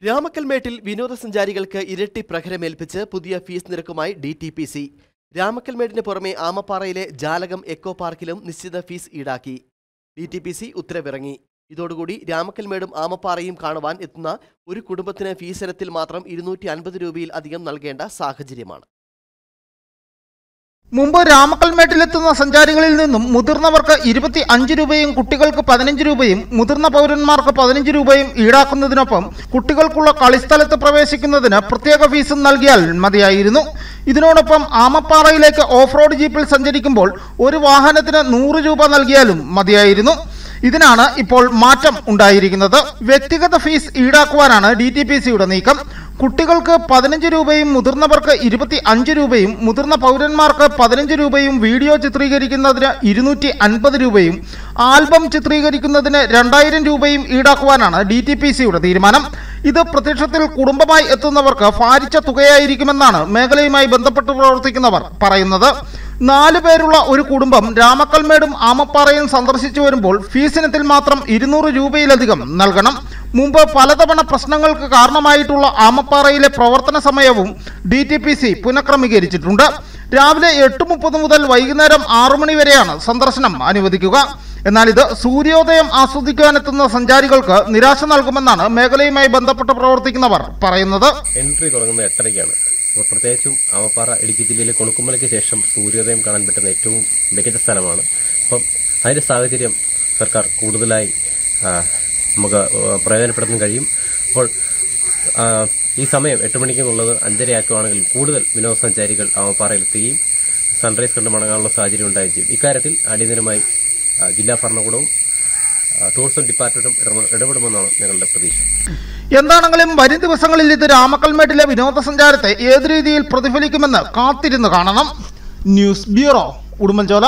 രാമക്കൽമേട്ടിൽ വിനോദസഞ്ചാരികൾക്ക് ഇരട്ടി പ്രഹരമേൽപ്പിച്ച് പുതിയ ഫീസ് നിരക്കുമായി DTPC. രാമക്കൽമേടിന് പുറമെ ആമപ്പാറയിലെ ജാലകം എക്കോ പാർക്കിലും നിശ്ചിത ഫീസ് ഈടാക്കി. DTPC ഉത്തരവിറങ്ങി. ഇതോടുകൂടി രാമക്കൽമേടും ആമപ്പാറയും കാണുവാൻ എത്തുന്ന ഒരു കുടുംബത്തിന് ഫീസ് ഇനത്തിൽ മാത്രം 250 രൂപയിൽ അധികം നൽകേണ്ട സാഹചര്യമാണ്. മുമ്പ് രാമക്കൽമേട്ടിലെത്തുന്ന സഞ്ചാരികളിൽ നിന്നും മുതിർന്നവർക്ക് 25 രൂപയും കുട്ടികൾക്ക് 15 രൂപയും മുതിർന്ന പൗരന്മാർക്ക് 15 രൂപയും ഈടാക്കുന്നതിനൊപ്പം കുട്ടികൾക്കുള്ള കളിസ്ഥലത്ത് പ്രവേശിക്കുന്നതിന് പ്രത്യേക ഫീസും നൽകിയാൽ മതിയായിരുന്നു. ഇതിനോടൊപ്പം ആമപ്പാറയിലേക്ക് ഓഫ് റോഡ് ജീപ്പിൽ സഞ്ചരിക്കുമ്പോൾ ഒരു വാഹനത്തിന് 100 രൂപ നൽകിയാലും മതിയായിരുന്നു. ഇതിനാണ് ഇപ്പോൾ മാറ്റം ഉണ്ടായിരിക്കുന്നത്. വ്യക്തിഗത ഫീസ് ഈടാക്കുവാനാണ് DTPCയുടെ നീക്കം. കുട്ടികൾക്ക് 15 രൂപയും മുതിർന്നവർക്ക് 25 രൂപയും മുതിർന്ന പൗരന്മാർക്ക് 15 രൂപയും വീഡിയോ ചിത്രീകരിക്കുന്നതിന് 250 രൂപയും ആൽബം ചിത്രീകരിക്കുന്നതിന് 2000 രൂപയും ഈടാക്കുവാനാണ് DTPCയുടെ തീരുമാനം. ഇത് പ്രത്യക്ഷത്തിൽ കുടുംബമായി എത്തുന്നവർക്ക് ഭാരിച്ച തുകയായിരിക്കുമെന്നാണ് മേഖലയുമായി ബന്ധപ്പെട്ട് പ്രവർത്തിക്കുന്നവർ പറയുന്നത്. 4 പേരുള്ള ഒരു കുടുംബം രാമക്കൽമേടും ആമപ്പാറയും സന്ദർശിച്ചു വരുമ്പോൾ ഫീസിനത്തിൽ മാത്രം 200 രൂപയിലധികം നൽകണം. മുമ്പ് പലതവണ പ്രശ്നങ്ങൾക്ക് കാരണമായിട്ടുള്ള ആമപ്പാറയിലെ പ്രവർത്തന സമയവും DTPC പുനഃക്രമീകരിച്ചിട്ടുണ്ട്. രാവിലെ 8:30 മുതൽ വൈകുന്നേരം 6 മണി വരെയാണ് സന്ദർശനം അനുവദിക്കുക. എന്നാൽ ഇത് സൂര്യോദയം ആസ്വദിക്കാനെത്തുന്ന സഞ്ചാരികൾക്ക് നിരാശ നൽകുമെന്നാണ് മേഖലയുമായി ബന്ധപ്പെട്ട് പ്രവർത്തിക്കുന്നവർ പറയുന്നത്. എൻട്രി തുടങ്ങുന്നത് 8:30-ക്കാണ്. അപ്പോൾ പ്രത്യേകിച്ചും ആമപ്പാറ ഇടുക്കി ജില്ലയിലെ കൊണുക്കുമലയ്ക്ക് ശേഷം സൂര്യോദയം കാണാൻ പറ്റുന്ന ഏറ്റവും മികച്ച സ്ഥലമാണ്. അപ്പം അതിൻ്റെ സാഹചര്യം സർക്കാർ കൂടുതലായി നമുക്ക് പ്രയോജനപ്പെടുത്താൻ കഴിയും. അപ്പോൾ ഈ സമയം 8 മണിക്കെന്നുള്ളത് 5:30 ആക്കുകയാണെങ്കിൽ കൂടുതൽ വിനോദസഞ്ചാരികൾ ആമപ്പാറയിലെത്തുകയും സൺറൈസ് കണ്ട് മടങ്ങാനുള്ള സാഹചര്യം ഉണ്ടാവുകയും ചെയ്യും. ഇക്കാര്യത്തിൽ അടിയന്തരമായി ജില്ലാ ഭരണകൂടവും ടൂറിസം ഡിപ്പാർട്ട്മെന്റും ഇടപെടുമെന്നാണ് ഞങ്ങളുടെ പ്രതീക്ഷ. എന്താണെങ്കിലും വരും ദിവസങ്ങളിൽ ഇത് രാമക്കൽമേട്ടിലെ വിനോദസഞ്ചാരത്തെ ഏത് രീതിയിൽ പ്രതിഫലിക്കുമെന്ന് കാത്തിരുന്ന് കാണണം. News bureau, Udumbanchola.